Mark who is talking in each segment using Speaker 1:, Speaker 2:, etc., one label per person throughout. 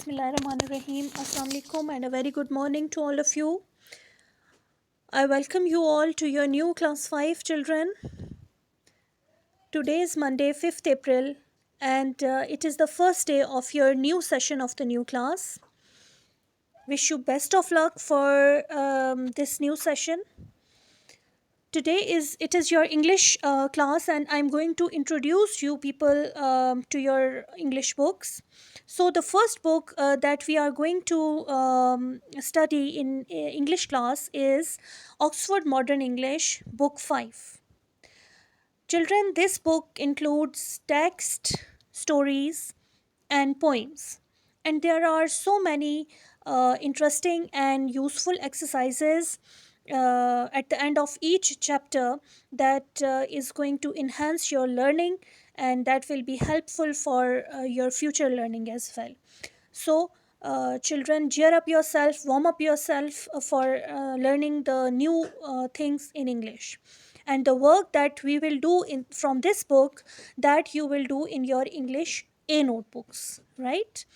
Speaker 1: Bismillahirrahmanirrahim. Assalamu alaikum and a very good morning to all of you. I welcome you all to your new class 5 children. Today is Monday, 5th April, and it is the first day of your new session of the new class. Wish you best of luck for this new session. Today it is your English class, and I'm going to introduce you people to your English books. So the first book that we are going to study in English class is Oxford Modern English, Book 5. Children, this book includes text, stories, and poems. And there are so many interesting and useful exercises at the end of each chapter that is going to enhance your learning, and that will be helpful for your future learning as well. So, children, cheer up yourself, warm up yourself for learning the new things in English. And the work that we will do from this book, that you will do in your English A notebooks, right?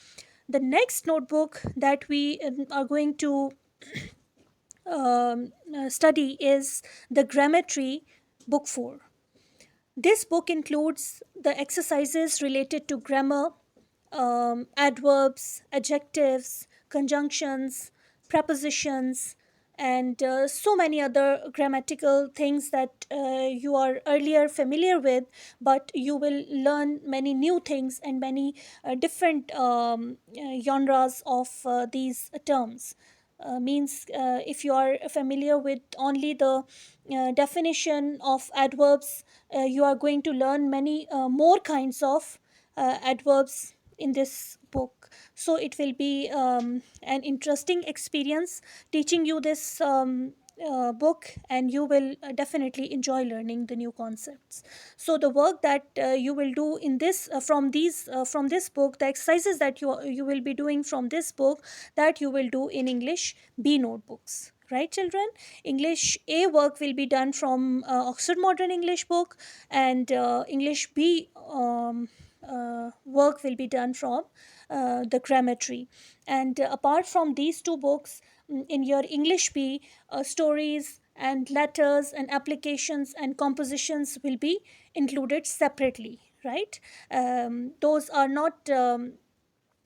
Speaker 1: The next notebook that we are going to study is the Grammar Tree, Book 4. This book includes the exercises related to grammar, adverbs, adjectives, conjunctions, prepositions, and so many other grammatical things that you are earlier familiar with, but you will learn many new things and many different genres of these terms. Means if you are familiar with only the definition of adverbs, you are going to learn many more kinds of adverbs in this book. So it will be an interesting experience teaching you this book, and you will definitely enjoy learning the new concepts. So the work that you will do in this from this book, the exercises that you will be doing from this book, that you will do in English B notebooks. Right, children? English A work will be done from Oxford Modern English book, and English B work will be done from the Grammar Tree. And apart from these two books, in your English B, stories and letters and applications and compositions will be included separately, right? Those are not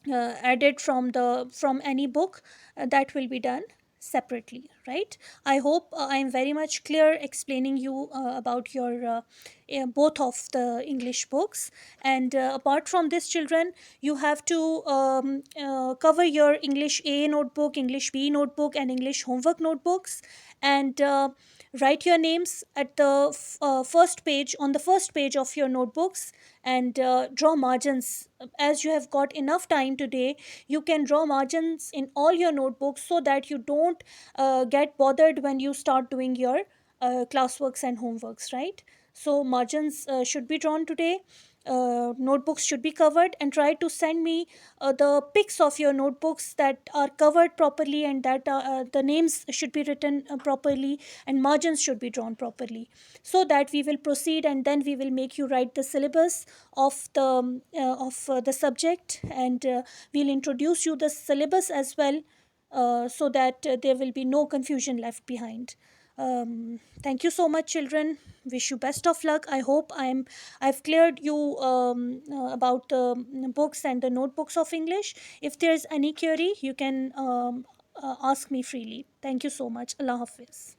Speaker 1: added from any book. That will be done separately, right? I hope I am very much clear explaining you about your both of the English books. And apart from this, children, you have to cover your English A notebook, English B notebook, and English homework notebooks, and write your names at the first page, on the first page of your notebooks, and draw margins. As you have got enough time today, you can draw margins in all your notebooks, so that you don't get bothered when you start doing your classworks and homeworks, right? So margins should be drawn today. Notebooks should be covered, and try to send me the pics of your notebooks that are covered properly, and that the names should be written properly, and margins should be drawn properly, so that we will proceed, and then we will make you write the syllabus of the subject, and we'll introduce you the syllabus as well, so that there will be no confusion left behind. Thank you so much, children. Wish you best of luck. I hope I've cleared you about the books and the notebooks of English. If there's any query, you can ask me freely. Thank you so much. Allah Hafiz.